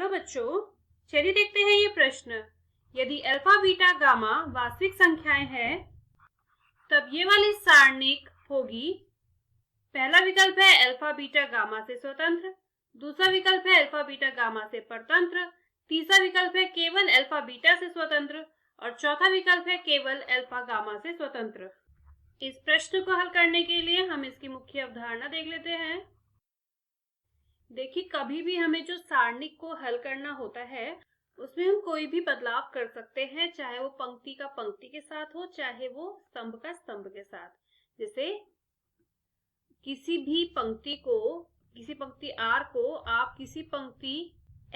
Hello बच्चों, चलिए देखते हैं ये प्रश्न। यदि अल्फा बीटा गामा वास्तविक संख्याएं हैं तब ये वाली सारणिक होगी। पहला विकल्प है अल्फा बीटा गामा से स्वतंत्र, दूसरा विकल्प है अल्फा बीटा गामा से परतंत्र, तीसरा विकल्प है केवल अल्फा बीटा से स्वतंत्र और चौथा विकल्प है केवल अल्फा गामा से स्वतंत्र। इस प्रश्न को हल करने के लिए हम इसकी मुख्य अवधारणा देख लेते हैं। देखिए, कभी भी हमें जो सारणिक को हल करना होता है उसमें हम कोई भी बदलाव कर सकते हैं, चाहे वो पंक्ति का पंक्ति के साथ हो, चाहे वो स्तंभ का स्तंभ के साथ। जैसे किसी भी पंक्ति को, किसी पंक्ति R को आप किसी पंक्ति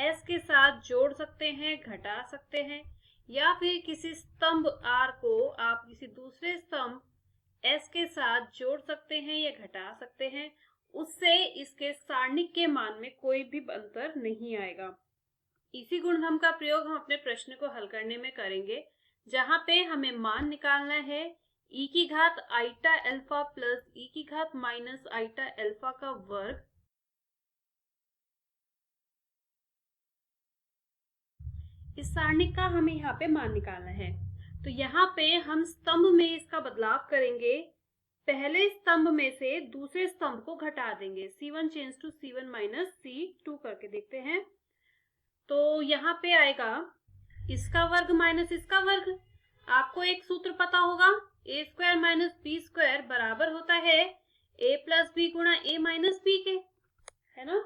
S के साथ जोड़ सकते हैं, घटा सकते हैं, या फिर किसी स्तंभ R को आप किसी दूसरे स्तंभ S के साथ जोड़ सकते हैं या घटा सकते हैं। उससे इसके सारणिक के मान में कोई भी अंतर नहीं आएगा। इसी गुणधर्म का प्रयोग हम अपने प्रश्न को हल करने में करेंगे, जहां पे हमें मान निकालना है e की घात आइटा अल्फा प्लस e की घात माइनस आइटा अल्फा का वर्ग। इस सारणिक का हमें यहाँ पे मान निकालना है। तो यहाँ पे हम स्तंभ में इसका बदलाव करेंगे। पहले स्तंभ में से दूसरे स्तंभ को घटा देंगे, C1 change to C1 minus C2 करके देखते हैं। तो यहाँ पे आएगा इसका वर्ग माइनस इसका वर्ग। आपको एक सूत्र पता होगा, a square minus b square बराबर होता है a प्लस बी गुणा a माइनस बी के, है ना।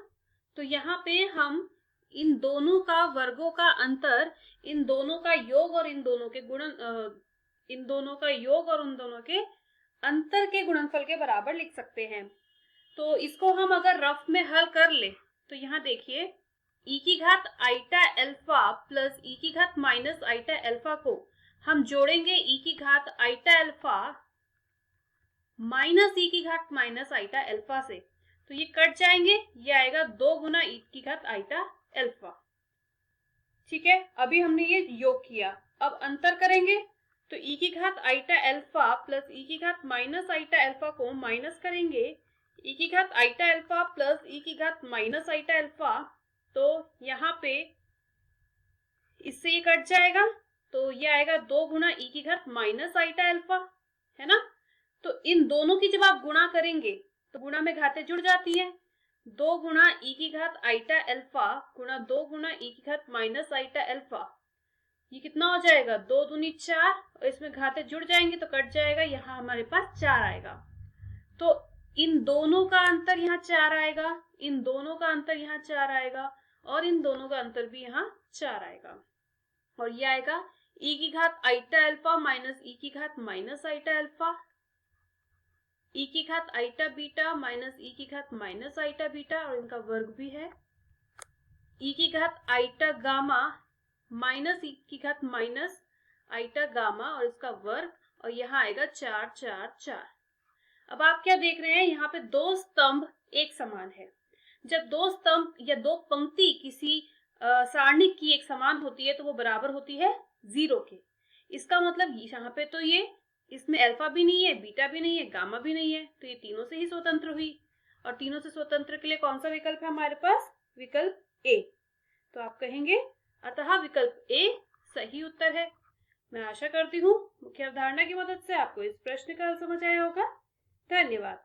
तो यहाँ पे हम इन दोनों का वर्गों का अंतर, इन दोनों का योग और इन दोनों के गुणन, इन दोनों का योग और उन दोनों के अंतर के गुणनफल के बराबर लिख सकते हैं। तो इसको हम अगर रफ में हल कर ले तो यहाँ देखिए, e की घात आइटा अल्फा प्लस e की घात माइनस आइटा अल्फा को हम जोड़ेंगे e की घात आइटा अल्फा माइनस e की घात माइनस आइटा अल्फा से, तो ये कट जाएंगे, ये आएगा 2 गुना e की घात आइटा अल्फा। ठीक है, अभी हमने ये योग किया, अब अंतर करेंगे तो e की घात आइटा अल्फा प्लस e की घात माइनस आइटा अल्फा को माइनस करेंगे e की घात आइटा अल्फा प्लस e की घात माइनस आइटा अल्फा। तो यहाँ पे इससे ये कट जाएगा, तो ये आएगा 2 गुना e की घात माइनस आइटा अल्फा, है ना। तो इन दोनों की जब आप गुणा करेंगे तो गुणा में घातें जुड़ जाती है। 2 गुना e की घात आइटा अल्फा गुणा 2 गुना e की घात माइनस आइटा अल्फा, ये कितना हो जाएगा, 2 दूनी 4, और इसमें घातें जुड़ जाएंगे तो कट जाएगा, यहाँ हमारे पास 4 आएगा। तो इन दोनों का अंतर यहाँ 4 आएगा, इन दोनों का अंतर यहाँ 4 आएगा, और इन दोनों का अंतर भी यहाँ 4 आएगा, और ये आएगा e की घात आइटा अल्फा माइनस e की घात माइनस आइटा अल्फा, e की घात आइटा बीटा माइनस e की घात माइनस आइटा बीटा, और इनका वर्ग भी है, e की घात आइटा गामा माइनस e की घात माइनस आइटा गामा और इसका वर्ग, और यहाँ आएगा 4 4 4। अब आप क्या देख रहे हैं, यहाँ पे दो स्तंभ एक समान है। जब दो स्तंभ या दो पंक्ति किसी सारणिक की एक समान होती है तो वो बराबर होती है 0 के। इसका मतलब यहाँ पे तो ये, इसमें अल्फा भी नहीं है, बीटा भी नहीं है, गामा भी नहीं है, तो ये तीनों से ही स्वतंत्र हुई, और तीनों से स्वतंत्र के लिए कौन सा विकल्प है हमारे पास, विकल्प ए। तो आप कहेंगे अतः विकल्प ए सही उत्तर है। मैं आशा करती हूँ मुख्य अवधारणा की मदद से आपको इस प्रश्न का हल समझ आया होगा। धन्यवाद।